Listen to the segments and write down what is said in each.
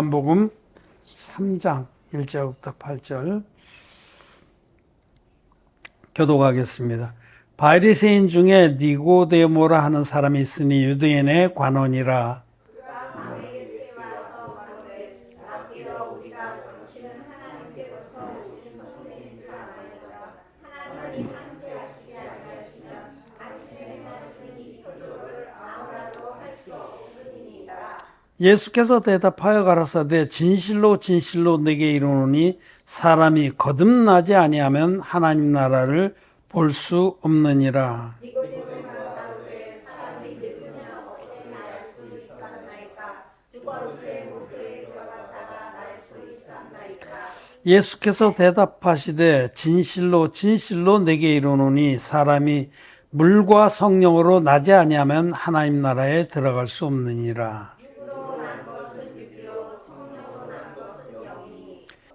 요한복음 3장 1절부터 8절 교독하겠습니다. 바리새인 중에 니고데모라 하는 사람이 있으니 유대인의 관원이라. 예수께서 대답하여 가라사대 진실로 진실로 내게 이르노니 사람이 거듭나지 아니하면 하나님 나라를 볼 수 없느니라. 예수께서 대답하시되 진실로 진실로 내게 이르노니 사람이 물과 성령으로 나지 아니하면 하나님 나라에 들어갈 수 없느니라.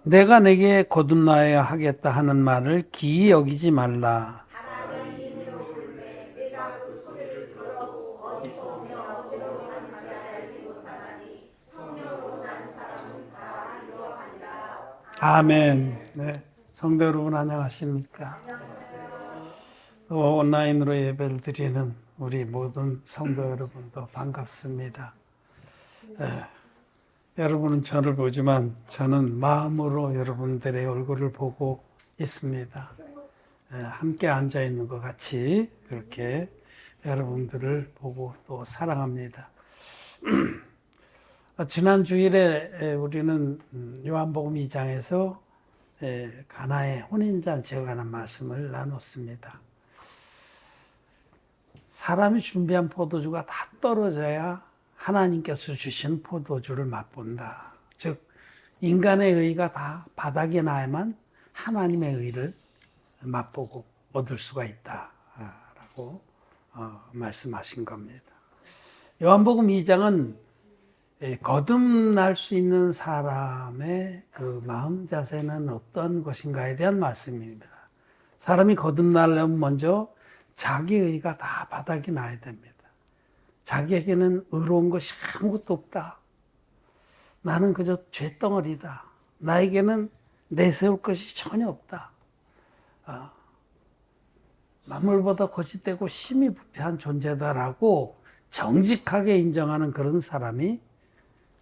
내가 내게 거듭나야 하겠다 하는 말을 기이 여기지 말라. 아멘. 네, 성도 여러분 안녕하십니까? 온라인으로 예배를 드리는 우리 모든 성도 여러분도 반갑습니다. 여러분은 저를 보지만 저는 마음으로 여러분들의 얼굴을 보고 있습니다. 함께 앉아 있는 것 같이 그렇게 여러분들을 보고 또 사랑합니다. 지난 주일에 우리는 요한복음 2장에서 가나의 혼인잔치에 관한 말씀을 나눴습니다. 사람이 준비한 포도주가 다 떨어져야 하나님께서 주신 포도주를 맛본다. 즉 인간의 의가 다 바닥에 나야만 하나님의 의를 맛보고 얻을 수가 있다라고 말씀하신 겁니다. 요한복음 2장은 거듭날 수 있는 사람의 그 마음 자세는 어떤 것인가에 대한 말씀입니다. 사람이 거듭나려면 먼저 자기 의가 다 바닥이 나야 됩니다. 자기에게는 의로운 것이 아무것도 없다. 나는 그저 죄덩어리다. 나에게는 내세울 것이 전혀 없다. 만물보다 거짓되고 심히 부패한 존재다라고 정직하게 인정하는 그런 사람이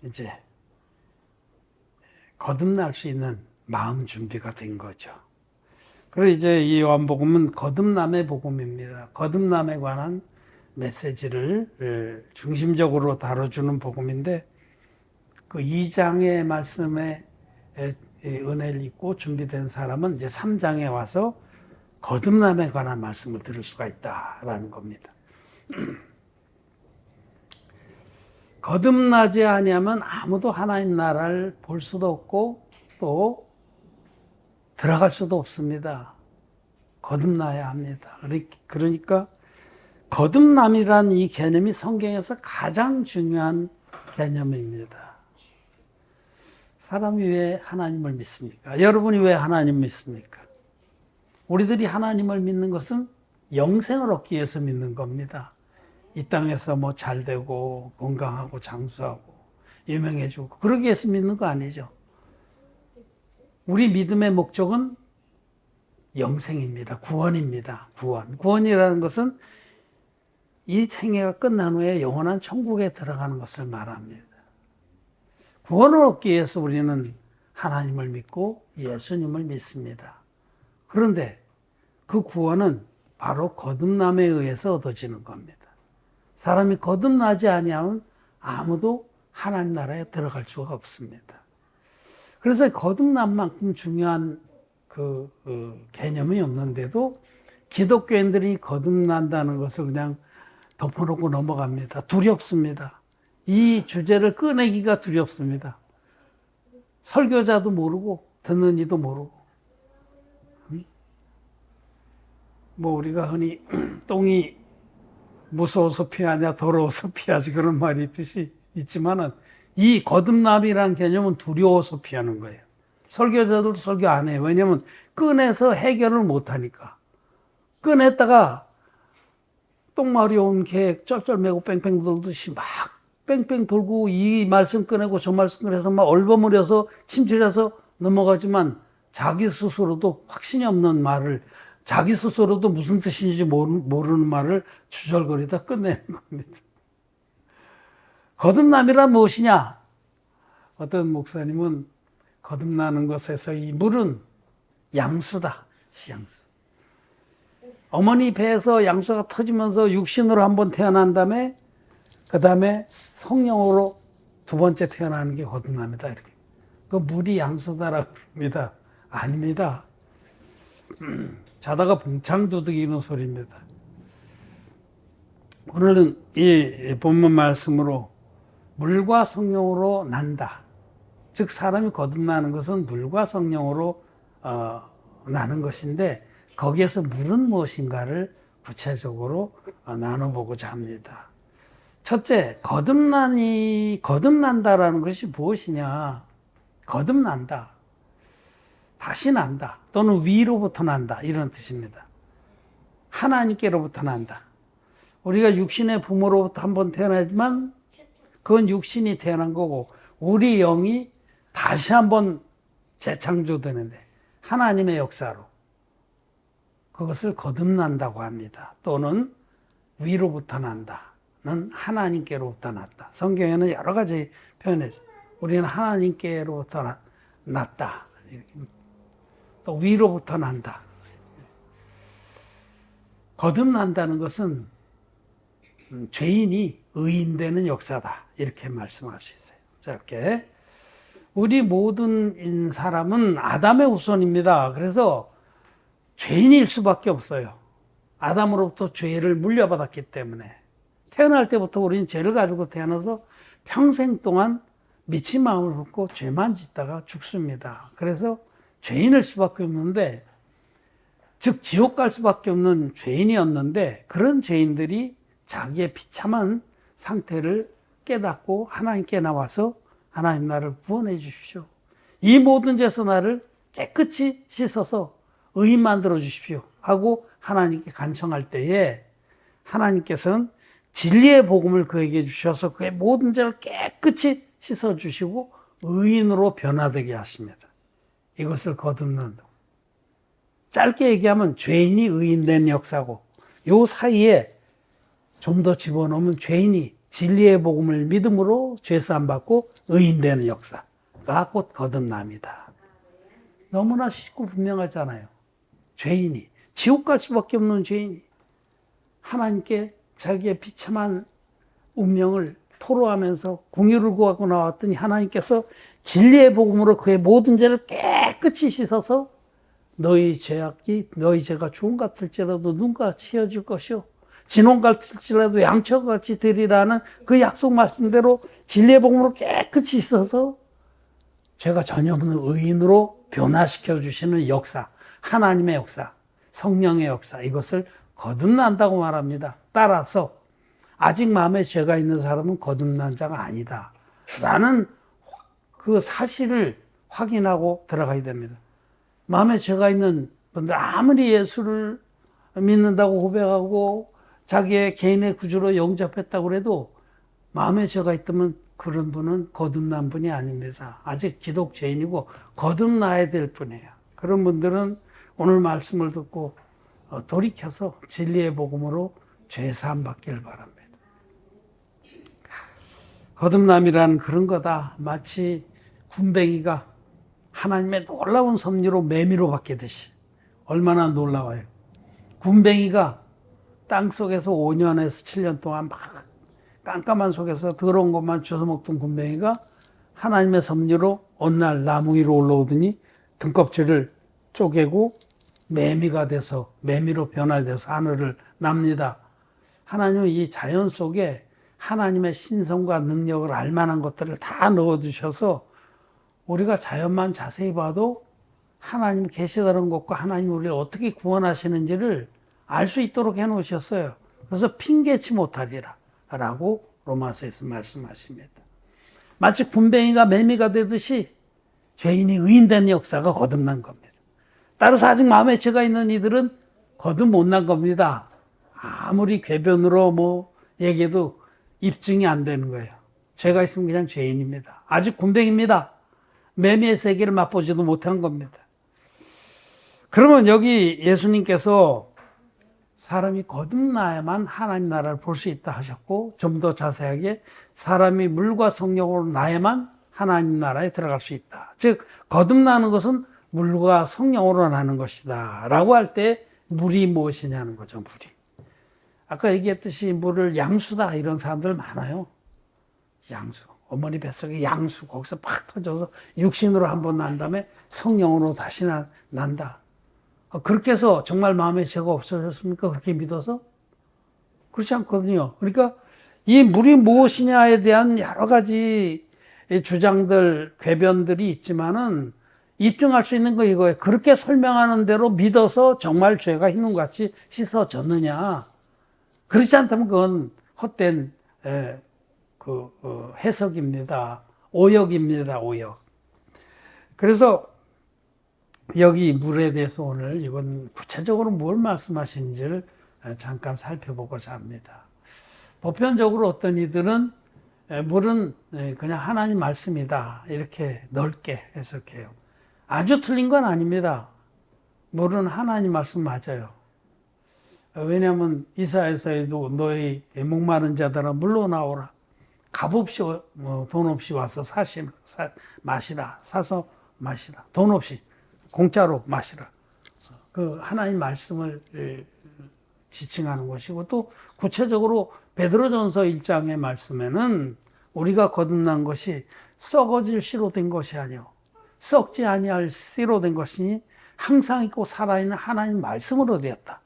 이제 거듭날 수 있는 마음 준비가 된 거죠. 그리고 이제 이 요한복음은 거듭남의 복음입니다. 거듭남에 관한 메시지를 중심적으로 다뤄주는 복음인데 그 2장의 말씀에 은혜를 입고 준비된 사람은 이제 3장에 와서 거듭남에 관한 말씀을 들을 수가 있다라는 겁니다. 거듭나지 아니하면 아무도 하나님 나라를 볼 수도 없고 또 들어갈 수도 없습니다. 거듭나야 합니다. 그러니까 거듭남이라는 이 개념이 성경에서 가장 중요한 개념입니다. 사람이 왜 하나님을 믿습니까? 여러분이 왜 하나님을 믿습니까? 우리들이 하나님을 믿는 것은 영생을 얻기 위해서 믿는 겁니다. 이 땅에서 뭐 잘되고 건강하고 장수하고 유명해지고 그러기 위해서 믿는 거 아니죠. 우리 믿음의 목적은 영생입니다. 구원입니다. 구원이라는 것은 이 생애가 끝난 후에 영원한 천국에 들어가는 것을 말합니다. 구원을 얻기 위해서 우리는 하나님을 믿고 예수님을 믿습니다. 그런데 그 구원은 바로 거듭남에 의해서 얻어지는 겁니다. 사람이 거듭나지 아니하면 아무도 하나님 나라에 들어갈 수가 없습니다. 그래서 거듭남만큼 중요한 그 개념이 없는데도 기독교인들이 거듭난다는 것을 그냥 덮어놓고 넘어갑니다. 두렵습니다. 이 주제를 꺼내기가 두렵습니다. 설교자도 모르고 듣는 이도 모르고 뭐 우리가 흔히 똥이 무서워서 피하냐 더러워서 피하지 그런 말이 있지만은 이 거듭남이라는 개념은 두려워서 피하는 거예요. 설교자들도 설교 안 해요. 왜냐하면 꺼내서 해결을 못하니까. 꺼냈다가 똥마리 온 개 쩔쩔매고 뺑뺑 돌듯이 막 뺑뺑 돌고 이 말씀 꺼내고 저 말씀 꺼내서 막 얼버무려서 침실해서 넘어가지만 자기 스스로도 확신이 없는 말을, 자기 스스로도 무슨 뜻인지 모르는 말을 주절거리다 끝내는 겁니다. 거듭남이란 무엇이냐? 어떤 목사님은 거듭나는 것에서 이 물은 양수다. 양수. 어머니 배에서 양수가 터지면서 육신으로 한번 태어난 다음에 그 다음에 성령으로 두 번째 태어나는 게 거듭남이다. 이렇게. 그 물이 양수다라고 합니다. 아닙니다. 자다가 봉창 두드리는 소리입니다. 오늘은 이 본문 말씀으로 물과 성령으로 난다. 즉 사람이 거듭나는 것은 물과 성령으로 나는 것인데 거기에서 물은 무엇인가를 구체적으로 나눠보고자 합니다. 첫째, 거듭난다라는 것이 무엇이냐? 거듭난다. 다시 난다. 또는 위로부터 난다. 이런 뜻입니다. 하나님께로부터 난다. 우리가 육신의 부모로부터 한번 태어나지만 그건 육신이 태어난 거고 우리 영이 다시 한번 재창조되는데 하나님의 역사로 그것을 거듭난다고 합니다. 또는 위로부터 난다는 하나님께로부터 났다. 성경에는 여러 가지 표현해서 우리는 하나님께로부터 났다. 또 위로부터 난다. 거듭난다는 것은 죄인이 의인되는 역사다. 이렇게 말씀할 수 있어요. 자, 이렇게 우리 모든 사람은 아담의 후손입니다. 그래서 죄인일 수밖에 없어요. 아담으로부터 죄를 물려받았기 때문에 태어날 때부터 우리는 죄를 가지고 태어나서 평생 동안 미친 마음을 품고 죄만 짓다가 죽습니다. 그래서 죄인일 수밖에 없는데, 즉 지옥 갈 수밖에 없는 죄인이었는데 그런 죄인들이 자기의 비참한 상태를 깨닫고 하나님께 나와서 하나님 나를 구원해 주십시오. 이 모든 죄에서 나를 깨끗이 씻어서 의인 만들어 주십시오 하고 하나님께 간청할 때에 하나님께서는 진리의 복음을 그에게 주셔서 그의 모든 죄를 깨끗이 씻어 주시고 의인으로 변화되게 하십니다. 이것을 거듭난다. 짧게 얘기하면 죄인이 의인된 역사고, 요 사이에 좀 더 집어넣으면 죄인이 진리의 복음을 믿음으로 죄사함 받고 의인되는 역사가 곧 거듭남이다. 너무나 쉽고 분명하잖아요. 죄인이, 지옥 갈 수밖에 없는 죄인이 하나님께 자기의 비참한 운명을 토로하면서 공의를 구하고 나왔더니 하나님께서 진리의 복음으로 그의 모든 죄를 깨끗이 씻어서 너희 죄가 주홍 같을지라도 눈같이 헤어질 것이요 진홍 같을지라도 양처같이 되리라는 그 약속 말씀대로 진리의 복음으로 깨끗이 씻어서 죄가 전혀 없는 의인으로 변화시켜 주시는 역사, 하나님의 역사, 성령의 역사, 이것을 거듭난다고 말합니다. 따라서 아직 마음에 죄가 있는 사람은 거듭난 자가 아니다 라는 그 사실을 확인하고 들어가야 됩니다. 마음에 죄가 있는 분들, 아무리 예수를 믿는다고 고백하고 자기의 개인의 구주로 영접했다고 해도 마음에 죄가 있다면 그런 분은 거듭난 분이 아닙니다. 아직 기독죄인이고 거듭나야 될 뿐이에요. 그런 분들은 오늘 말씀을 듣고 돌이켜서 진리의 복음으로 죄사함 받기를 바랍니다. 거듭남이란 그런 거다. 마치 군뱅이가 하나님의 놀라운 섭리로 매미로 바뀌듯이. 얼마나 놀라워요. 군뱅이가 땅속에서 5년에서 7년 동안 막 깜깜한 속에서 더러운 것만 주워 먹던 군뱅이가 하나님의 섭리로 어느 날 나무 위로 올라오더니 등껍질을 쪼개고 매미가 돼서, 매미로 변화돼서 하늘을 납니다. 하나님은 이 자연 속에 하나님의 신성과 능력을 알만한 것들을 다 넣어두셔서 우리가 자연만 자세히 봐도 하나님 계시다는 것과 하나님 우리를 어떻게 구원하시는지를 알 수 있도록 해놓으셨어요. 그래서 핑계치 못하리라 라고 로마서에서 말씀하십니다. 마치 군뱅이가 매미가 되듯이 죄인이 의인된 역사가 거듭난 겁니다. 따라서 아직 마음에 죄가 있는 이들은 거듭 못난 겁니다. 아무리 궤변으로 얘기해도 입증이 안 되는 거예요. 죄가 있으면 그냥 죄인입니다. 아직 군뱅입니다. 매매의 세계를 맛보지도 못한 겁니다. 그러면 여기 예수님께서 사람이 거듭나야만 하나님 나라를 볼 수 있다 하셨고, 좀 더 자세하게 사람이 물과 성령으로 나야만 하나님 나라에 들어갈 수 있다. 즉 거듭나는 것은 물과 성령으로 나는 것이다 라고 할 때 물이 무엇이냐는 거죠. 물이, 아까 얘기했듯이 물을 양수다 이런 사람들 많아요. 양수, 어머니 뱃속에 양수, 거기서 팍 터져서 육신으로 한번 난 다음에 성령으로 다시 난다. 그렇게 해서 정말 마음에 죄가 없어졌습니까? 그렇게 믿어서? 그렇지 않거든요. 그러니까 이 물이 무엇이냐에 대한 여러 가지 주장들, 궤변들이 있지만은 입증할 수 있는 거 이거예요. 그렇게 설명하는 대로 믿어서 정말 죄가 흰눈같이 씻어졌느냐. 그렇지 않다면 그건 헛된 해석입니다. 오역입니다. 오역. 그래서 여기 물에 대해서 오늘 이건 구체적으로 뭘 말씀하시는지를 잠깐 살펴보고자 합니다. 보편적으로 어떤 이들은 물은 그냥 하나님 말씀이다 이렇게 넓게 해석해요. 아주 틀린 건 아닙니다. 물은 하나님 말씀 맞아요. 왜냐하면 이사야서에도 너희 목마른 자들아 물로 나오라. 값없이 돈 없이 와서 마시라. 사서 마시라. 돈 없이 공짜로 마시라. 그 하나님 말씀을 지칭하는 것이고, 또 구체적으로 베드로전서 1장의 말씀에는 우리가 거듭난 것이 썩어질 씨로 된 것이 아니요 썩지 아니할 씨로 된 것이니 항상 있고 살아있는 하나님 말씀으로 되었다.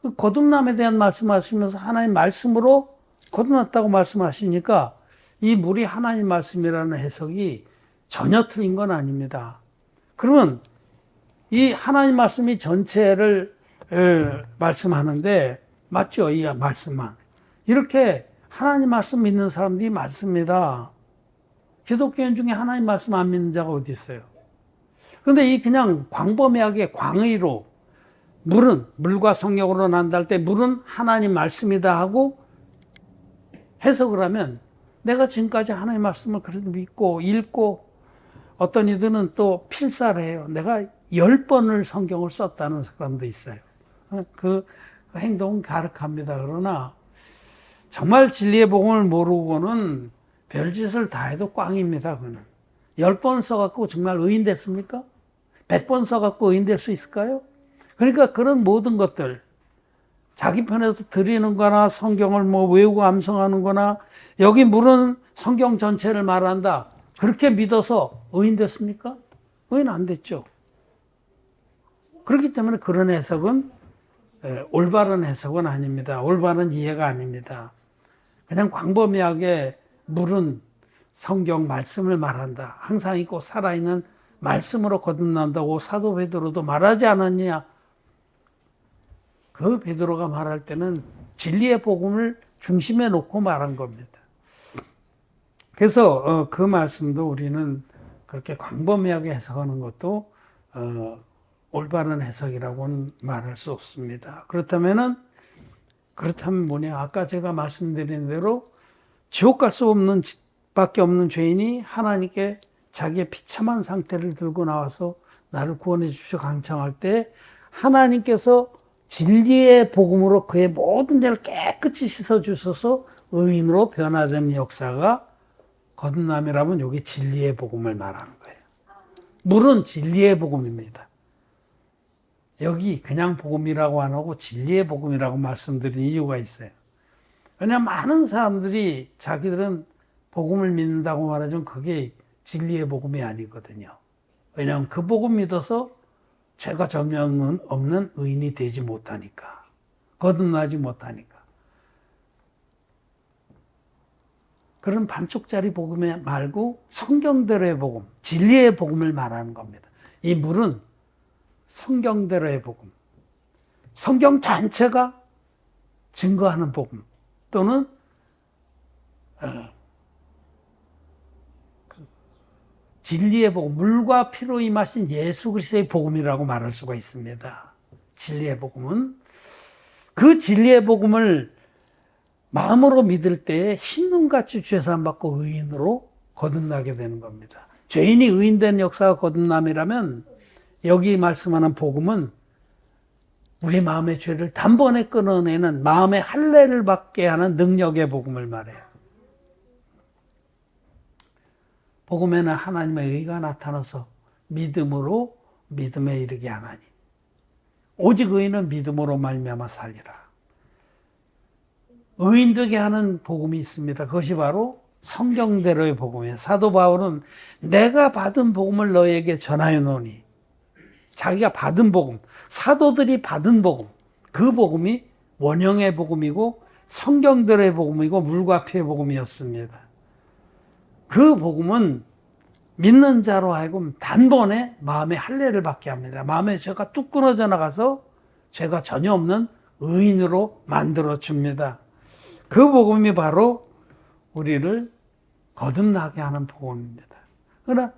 그 거듭남에 대한 말씀하시면서 하나님 말씀으로 거듭났다고 말씀하시니까 이 물이 하나님 말씀이라는 해석이 전혀 틀린 건 아닙니다. 그러면 이 하나님 말씀이 전체를 말씀하는데 맞죠? 이 말씀만. 이렇게 하나님 말씀 믿는 사람들이 많습니다. 기독교인 중에 하나님 말씀 안 믿는 자가 어디 있어요? 그런데 이 그냥 광범위하게 광의로 물과 성령으로 난다 할 때 물은 하나님 말씀이다 하고 해석을 하면, 내가 지금까지 하나님 말씀을 그래도 믿고 읽고, 어떤 이들은 또 필사를 해요. 내가 10번을 성경을 썼다는 사람도 있어요. 그 행동은 가륵합니다. 그러나 정말 진리의 복음을 모르고는 별짓을 다 해도 꽝입니다. 그는 10번 써갖고 정말 의인 됐습니까? 100번 써갖고 의인 될 수 있을까요? 그러니까 그런 모든 것들, 자기 편에서 드리는 거나 성경을 외우고 암송하는 거나, 여기 물은 성경 전체를 말한다, 그렇게 믿어서 의인 됐습니까? 의인 안 됐죠. 그렇기 때문에 그런 해석은 올바른 해석은 아닙니다. 올바른 이해가 아닙니다. 그냥 광범위하게 물은 성경 말씀을 말한다, 항상 있고 살아있는 말씀으로 거듭난다고 사도 베드로도 말하지 않았냐. 그 베드로가 말할 때는 진리의 복음을 중심에 놓고 말한 겁니다. 그래서 그 말씀도 우리는 그렇게 광범위하게 해석하는 것도 올바른 해석이라고는 말할 수 없습니다. 그렇다면 뭐냐? 아까 제가 말씀드린 대로 지옥 갈 수 없는 밖에 없는 죄인이 하나님께 자기의 비참한 상태를 들고 나와서 나를 구원해 주시오 강청할 때, 하나님께서 진리의 복음으로 그의 모든 죄를 깨끗이 씻어 주셔서 의인으로 변화되는 역사가 거듭남이라면 여기 진리의 복음을 말하는 거예요. 물은 진리의 복음입니다. 여기 그냥 복음이라고 안 하고 진리의 복음이라고 말씀드린 이유가 있어요. 왜냐하면 많은 사람들이 자기들은 복음을 믿는다고 말하지만 그게 진리의 복음이 아니거든요. 왜냐하면 그 복음 믿어서 죄가 전혀 없는 의인이 되지 못하니까, 거듭나지 못하니까. 그런 반쪽짜리 복음 말고 성경대로의 복음, 진리의 복음을 말하는 겁니다. 이 물은 성경대로의 복음, 성경 전체가 증거하는 복음, 또는 진리의 복음, 물과 피로 임하신 예수 그리스도의 복음이라고 말할 수가 있습니다. 진리의 복음은 그 진리의 복음을 마음으로 믿을 때에 흰눈같이 죄사함받고 의인으로 거듭나게 되는 겁니다. 죄인이 의인된 역사가 거듭남이라면 여기 말씀하는 복음은 우리 마음의 죄를 단번에 끊어내는 마음의 할례를 받게 하는 능력의 복음을 말해요. 복음에는 하나님의 의가 나타나서 믿음으로 믿음에 이르게 하나니 오직 의인은 믿음으로 말미암아 살리라. 의인 되게 하는 복음이 있습니다. 그것이 바로 성경대로의 복음이에요. 사도 바울은 내가 받은 복음을 너희에게 전하여 놓으니, 자기가 받은 복음, 사도들이 받은 복음, 그 복음이 원형의 복음이고 성경대로의 복음이고 물과 피의 복음이었습니다. 그 복음은 믿는 자로 하여금 단번에 마음의 할례를 받게 합니다. 마음의 죄가 뚝 끊어져 나가서 죄가 전혀 없는 의인으로 만들어 줍니다. 그 복음이 바로 우리를 거듭나게 하는 복음입니다. 그러나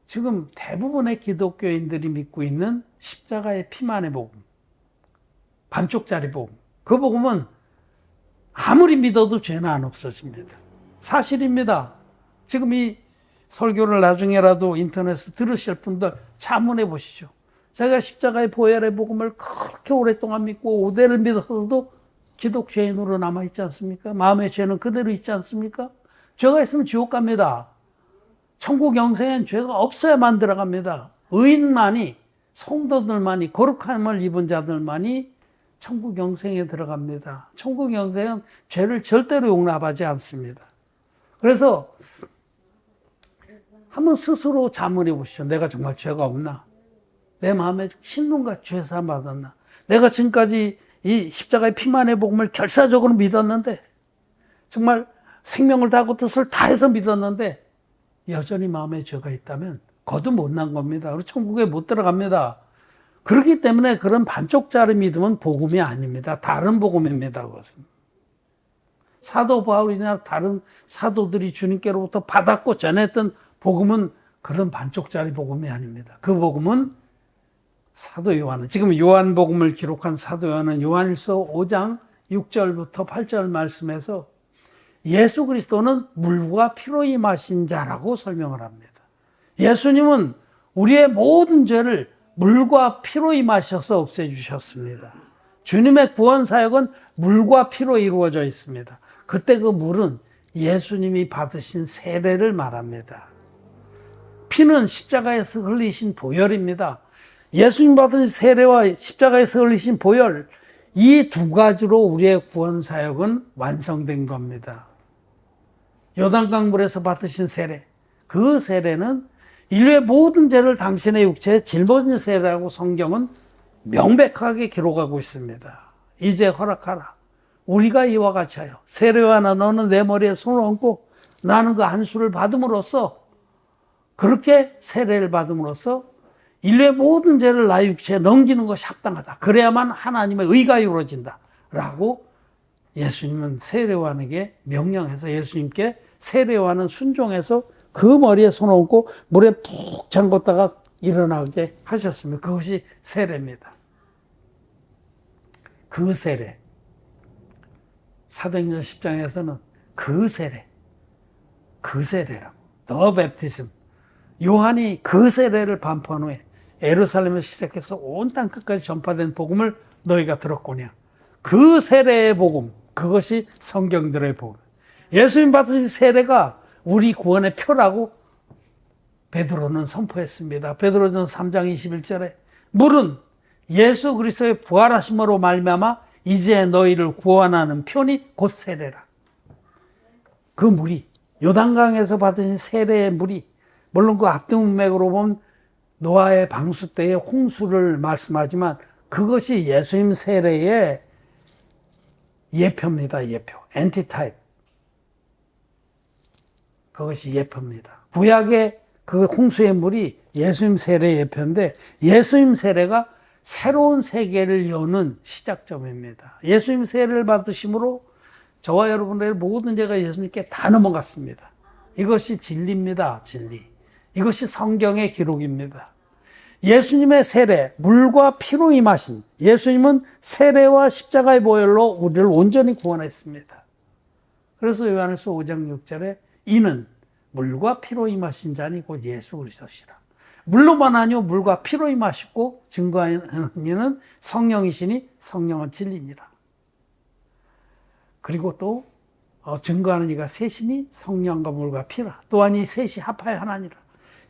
지금 대부분의 기독교인들이 믿고 있는 십자가의 피만의 복음, 반쪽짜리 복음, 그 복음은 아무리 믿어도 죄는 안 없어집니다. 사실입니다. 지금 이 설교를 나중에라도 인터넷에서 들으실 분들 자문해 보시죠. 제가 십자가의 보혈의 복음을 그렇게 오랫동안 믿고 5대를 믿어서도 기독죄인으로 남아있지 않습니까? 마음의 죄는 그대로 있지 않습니까? 죄가 있으면 지옥 갑니다. 천국 영생엔 죄가 없어야만 들어갑니다. 의인만이, 성도들만이, 거룩함을 입은 자들만이 천국 영생에 들어갑니다. 천국 영생은 죄를 절대로 용납하지 않습니다. 그래서 한번 스스로 자문해 보시죠. 내가 정말 죄가 없나? 내 마음에 흰눈과 죄사함 받았나? 내가 지금까지 이 십자가의 피만의 복음을 결사적으로 믿었는데, 정말 생명을 다하고 뜻을 다해서 믿었는데 여전히 마음에 죄가 있다면 거듭 못 난 겁니다. 그리고 천국에 못 들어갑니다. 그렇기 때문에 그런 반쪽짜리 믿음은 복음이 아닙니다. 다른 복음입니다. 그것은 사도 바울이나 다른 사도들이 주님께로부터 받았고 전했던 복음은 그런 반쪽짜리 복음이 아닙니다. 그 복음은 사도 요한은, 지금 요한복음을 기록한 사도 요한은 요한일서 5장 6절부터 8절 말씀에서 예수 그리스도는 물과 피로 임하신 자라고 설명을 합니다. 예수님은 우리의 모든 죄를 물과 피로 임하셔서 없애주셨습니다. 주님의 구원 사역은 물과 피로 이루어져 있습니다. 그때 그 물은 예수님이 받으신 세례를 말합니다. 피는 십자가에서 흘리신 보혈입니다. 예수님 받은 세례와 십자가에서 흘리신 보혈, 이 두 가지로 우리의 구원 사역은 완성된 겁니다. 요단강물에서 받으신 세례, 그 세례는 인류의 모든 죄를 당신의 육체에 짊어진 세례라고 성경은 명백하게 기록하고 있습니다. 이제 허락하라. 우리가 이와 같이 하여 세례요한아 너는 내 머리에 손을 얹고 나는 그 안수를 받음으로써, 그렇게 세례를 받음으로써 인류의 모든 죄를 나의 육체에 넘기는 것이 합당하다. 그래야만 하나님의 의가 이루어진다. 라고 예수님은 세례요한에게 명령해서 예수님께 세례요한은 순종해서 그 머리에 손을 얹고 물에 푹 잠궜다가 일어나게 하셨습니다. 그것이 세례입니다. 그 세례. 사도행전 10장에서는 그 세례라고. 더 베프티즘. 요한이 그 세례를 반포한 후에 예루살렘에서 시작해서 온 땅 끝까지 전파된 복음을 너희가 들었거냐. 그 세례의 복음, 그것이 성경들의 복음. 예수님 받으신 세례가 우리 구원의 표라고 베드로는 선포했습니다. 베드로전서 3장 21절에 물은 예수 그리스도의 부활하심으로 말미암아 이제 너희를 구원하는 표니 곧 세례라. 그 물이, 요단강에서 받으신 세례의 물이, 물론 그 앞뒤문맥으로 보면 노아의 방수 때의 홍수를 말씀하지만 그것이 예수님 세례의 예표입니다. 예표. 엔티타입. 그것이 예표입니다. 구약의 그 홍수의 물이 예수님 세례의 예표인데 예수님 세례가 새로운 세계를 여는 시작점입니다. 예수님 세례를 받으심으로 저와 여러분들의 모든 죄가 예수님께 다 넘어갔습니다. 이것이 진리입니다. 진리. 이것이 성경의 기록입니다. 예수님의 세례, 물과 피로 임하신 예수님은 세례와 십자가의 보혈로 우리를 온전히 구원했습니다. 그래서 요한일서 5장 6절에 이는 물과 피로 임하신 자니 곧 예수 그리스도시라. 물로만 아니요 물과 피로 임하시고 증거하는 이는 성령이시니 성령은 진리니라. 그리고 또 증거하는 이가 셋이니 성령과 물과 피라. 또한 이 셋이 합하여 하나니라.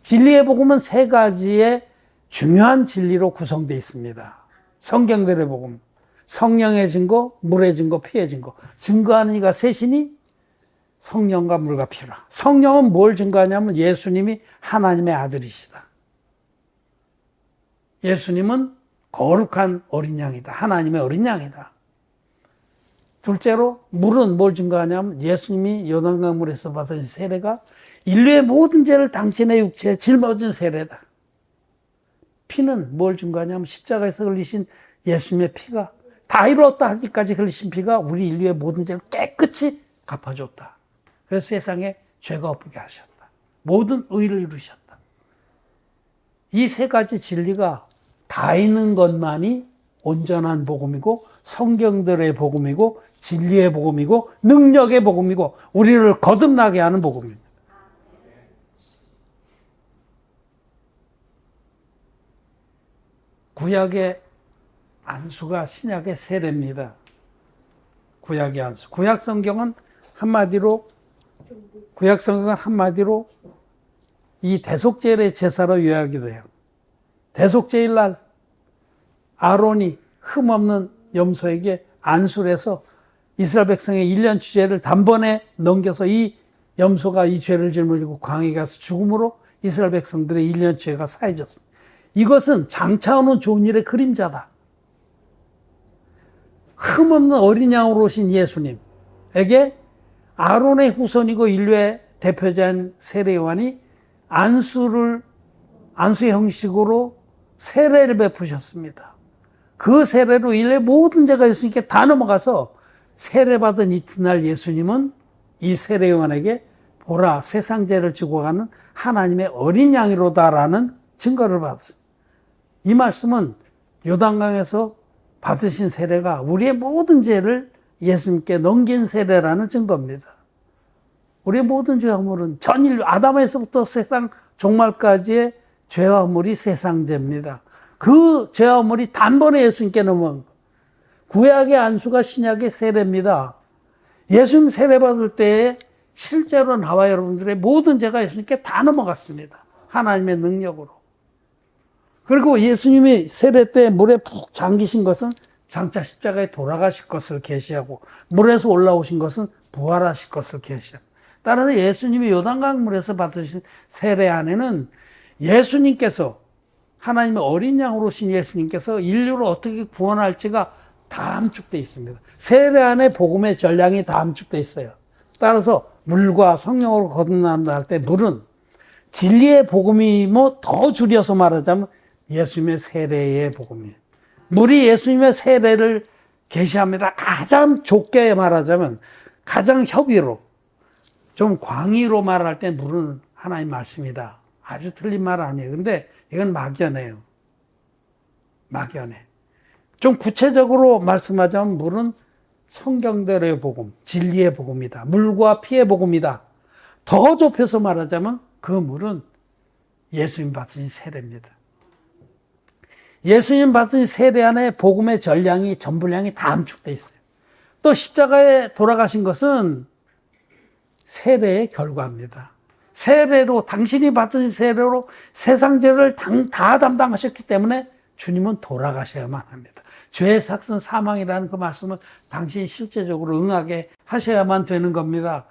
진리의 복음은 세 가지의 중요한 진리로 구성되어 있습니다. 성경들의 복음, 성령의 증거, 물의 증거, 피의 증거. 증거하는 이가 셋이니 성령과 물과 피라. 성령은 뭘 증거하냐면 예수님이 하나님의 아들이시다. 예수님은 거룩한 어린 양이다. 하나님의 어린 양이다. 둘째로 물은 뭘 증거하냐면 예수님이 요단강물에서 받은 세례가 인류의 모든 죄를 당신의 육체에 짊어진 세례다. 피는 뭘 증거하냐면 십자가에서 흘리신 예수님의 피가 다 이루었다 하기까지 흘리신 피가 우리 인류의 모든 죄를 깨끗이 갚아줬다. 그래서 세상에 죄가 없게 하셨다. 모든 의를 이루셨다. 이 세 가지 진리가 다 있는 것만이 온전한 복음이고 성경들의 복음이고 진리의 복음이고 능력의 복음이고 우리를 거듭나게 하는 복음입니다. 구약의 안수가 신약의 세례입니다. 구약의 안수. 구약 성경은 한마디로 이 대속제일의 제사로 요약이 돼요. 대속제일 날 아론이 흠없는 염소에게 안수를 해서 이스라엘 백성의 1년 죄를 단번에 넘겨서 이 염소가 이 죄를 짊어지고 광야에 가서 죽음으로 이스라엘 백성들의 1년 죄가 사해졌습니다. 이것은 장차 오는 좋은 일의 그림자다. 흠없는 어린 양으로 오신 예수님에게 아론의 후손이고 인류의 대표자인 세례요한이 안수의 형식으로 세례를 베푸셨습니다. 그 세례로 인류의 모든 죄가 예수님께 다 넘어가서 세례받은 이튿날 예수님은 이 세례요한에게 보라 세상 죄를 지고 가는 하나님의 어린 양이로다라는 증거를 받았습니다. 이 말씀은 요단강에서 받으신 세례가 우리의 모든 죄를 예수님께 넘긴 세례라는 증거입니다. 우리의 모든 죄와 허물은 전 인류 아담에서부터 세상 종말까지의 죄와 허물이 세상 죄입니다. 그 죄와 허물이 단번에 예수님께 넘어간 것. 구약의 안수가 신약의 세례입니다. 예수님 세례 받을 때에 실제로 나와 여러분들의 모든 죄가 예수님께 다 넘어갔습니다. 하나님의 능력으로. 그리고 예수님이 세례 때 물에 푹 잠기신 것은 장차 십자가에 돌아가실 것을 계시하고 물에서 올라오신 것은 부활하실 것을 계시합니다. 따라서 예수님이 요단강 물에서 받으신 세례 안에는 예수님께서 하나님의 어린 양으로 오신 예수님께서 인류를 어떻게 구원할지가 다 함축되어 있습니다. 세례 안에 복음의 전량이 다 함축되어 있어요. 따라서 물과 성령으로 거듭난다 할 때 물은 진리의 복음이 더 줄여서 말하자면 예수님의 세례의 복음이에요. 물이 예수님의 세례를 계시합니다. 가장 좁게 말하자면 가장 협의로 좀 광의로 말할 때 물은 하나님 말씀이다. 아주 틀린 말 아니에요. 근데 이건 막연해요. 막연해. 좀 구체적으로 말씀하자면 물은 성경대로의 복음, 진리의 복음이다. 물과 피의 복음이다. 더 좁혀서 말하자면 그 물은 예수님 받으신 세례입니다. 예수님 받으신 세례 안에 복음의 전량이, 전분량이 다 함축되어 있어요. 또 십자가에 돌아가신 것은 세례의 결과입니다. 세례로, 당신이 받으신 세례로 세상 죄를 다 담당하셨기 때문에 주님은 돌아가셔야만 합니다. 죄의 삭은 사망이라는 그 말씀을 당신이 실제적으로 응하게 하셔야만 되는 겁니다.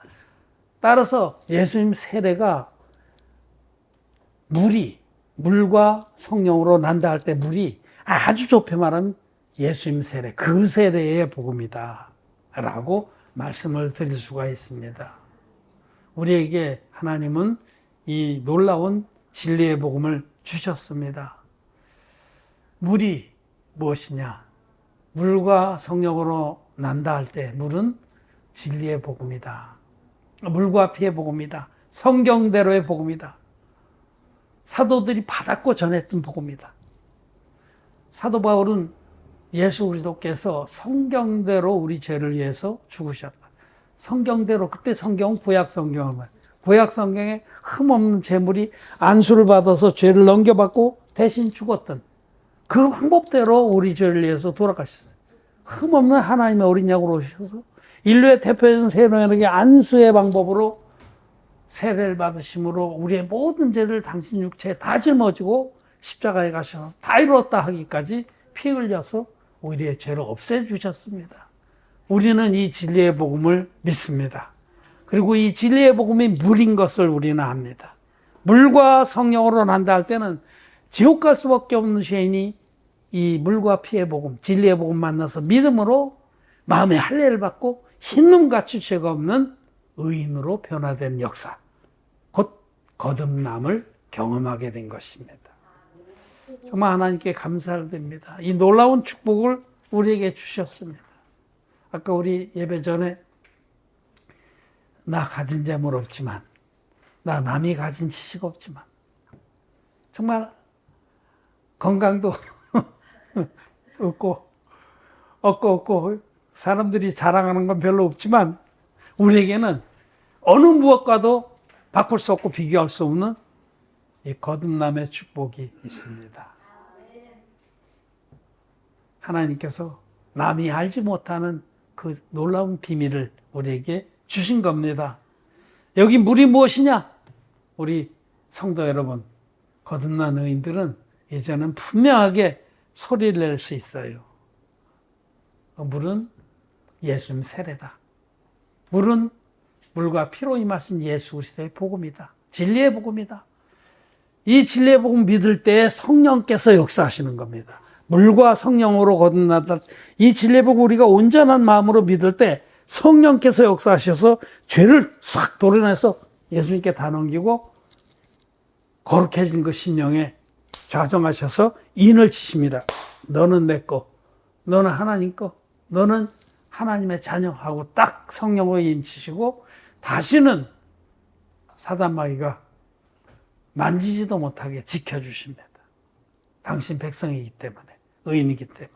따라서 예수님 세례가 물과 성령으로 난다 할 때 물이 아주 좁게 말하면 예수님 세례, 그 세례의 복음이다 라고 말씀을 드릴 수가 있습니다. 우리에게 하나님은 이 놀라운 진리의 복음을 주셨습니다. 물이 무엇이냐? 물과 성령으로 난다 할 때 물은 진리의 복음이다. 물과 피의 복음이다. 성경대로의 복음이다. 사도들이 받았고 전했던 복음이다. 사도 바울은 예수 그리스도께서 성경대로 우리 죄를 위해서 죽으셨다. 성경대로, 그때 성경은 구약 성경을 말해요. 구약 성경에 흠없는 제물이 안수를 받아서 죄를 넘겨받고 대신 죽었던 그 방법대로 우리 죄를 위해서 돌아가셨어요. 흠없는 하나님의 어린 양으로 오셔서 인류의 대표적인 세례에게 안수의 방법으로 세례를 받으심으로 우리의 모든 죄를 당신 육체에 다 짊어지고 십자가에 가셔서 다 이루었다 하기까지 피 흘려서 우리의 죄를 없애주셨습니다. 우리는 이 진리의 복음을 믿습니다. 그리고 이 진리의 복음이 물인 것을 우리는 압니다. 물과 성령으로 난다 할 때는 지옥 갈 수밖에 없는 죄인이 이 물과 피의 복음, 진리의 복음 만나서 믿음으로 마음의 할례를 받고 흰눈같이 죄가 없는 의인으로 변화된 역사, 곧 거듭남을 경험하게 된 것입니다. 정말 하나님께 감사를 드립니다. 이 놀라운 축복을 우리에게 주셨습니다. 아까 우리 예배 전에 나 가진 재물 없지만, 나 남이 가진 지식 없지만, 정말 건강도 없고 사람들이 자랑하는 건 별로 없지만 우리에게는 어느 무엇과도 바꿀 수 없고 비교할 수 없는 이 거듭남의 축복이 있습니다. 하나님께서 남이 알지 못하는 그 놀라운 비밀을 우리에게 주신 겁니다. 여기 물이 무엇이냐? 우리 성도 여러분, 거듭난 의인들은 이제는 분명하게 소리를 낼 수 있어요. 물은 예수님 세례다. 물은 물과 피로 임하신 예수 그리스도의 복음이다. 진리의 복음이다. 이 진리의 복음 믿을 때 성령께서 역사하시는 겁니다. 물과 성령으로 거듭났다. 이 진리의 복음 우리가 온전한 마음으로 믿을 때 성령께서 역사하셔서 죄를 싹 도려내서 예수님께 다 넘기고 거룩해진 그 심령에 좌정하셔서 인을 치십니다. 너는 내 거, 너는 하나님 거, 너는 하나님의 자녀하고 딱 성령으로 인치시고 다시는 사단마귀가 만지지도 못하게 지켜주십니다. 당신 백성이기 때문에, 의인이기 때문에.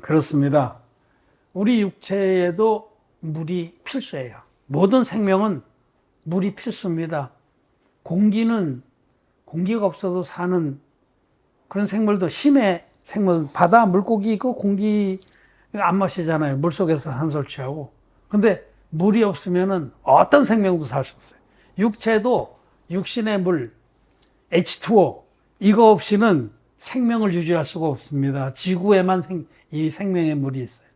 그렇습니다. 우리 육체에도 물이 필수예요. 모든 생명은 물이 필수입니다. 공기가 없어도 사는 그런 생물도 심해 생물, 바다 물고기 그 공기 안 마시잖아요. 물속에서 산소를 취하고. 근데 물이 없으면은 어떤 생명도 살 수 없어요. 육체도 육신의 물, H2O 이거 없이는 생명을 유지할 수가 없습니다. 지구에만 이 생명의 물이 있어요.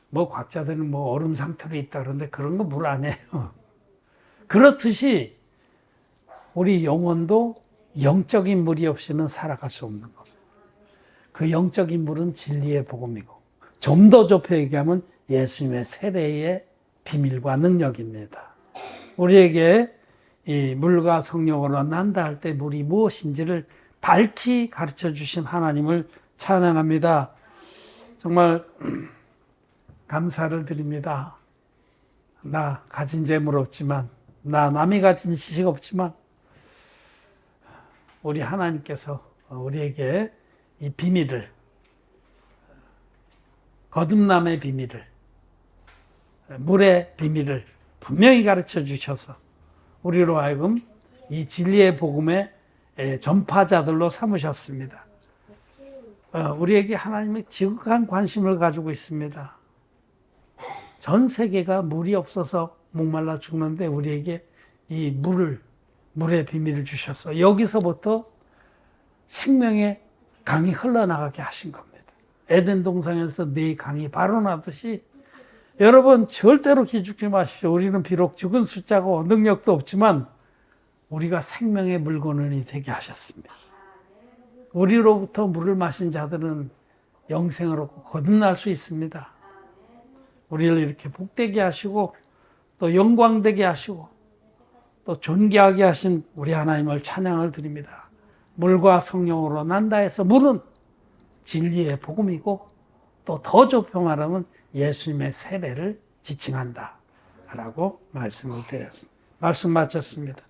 뭐 과학자들은 뭐 얼음 상태로 있다 그러는데 그런 거 물 아니에요. 그렇듯이 우리 영혼도 영적인 물이 없이는 살아갈 수 없는 겁니다. 그 영적인 물은 진리의 복음이고 좀 더 좁혀 얘기하면 예수님의 세례의 비밀과 능력입니다. 우리에게 이 물과 성령으로 난다 할 때 물이 무엇인지를 밝히 가르쳐 주신 하나님을 찬양합니다. 정말 감사를 드립니다. 나 가진 재물 없지만, 나 남이 가진 지식 없지만 우리 하나님께서 우리에게 이 비밀을, 거듭남의 비밀을, 물의 비밀을 분명히 가르쳐 주셔서 우리로 하여금 이 진리의 복음의 전파자들로 삼으셨습니다. 우리에게 하나님의 지극한 관심을 가지고 있습니다. 전 세계가 물이 없어서 목말라 죽는데 우리에게 이 물의 비밀을 주셔서 여기서부터 생명의 강이 흘러나가게 하신 겁니다. 에덴 동산에서 네 강이 바로 나듯이 여러분 절대로 기죽지 마십시오. 우리는 비록 죽은 숫자고 능력도 없지만 우리가 생명의 물건원이 되게 하셨습니다. 우리로부터 물을 마신 자들은 영생으로 거듭날 수 있습니다. 우리를 이렇게 복되게 하시고 또 영광되게 하시고 또 존귀하게 하신 우리 하나님을 찬양을 드립니다. 물과 성령으로 난다 해서 물은 진리의 복음이고 또 더 좁혀 말하면 예수님의 세례를 지칭한다 라고 말씀을 드렸습니다. 말씀 마쳤습니다.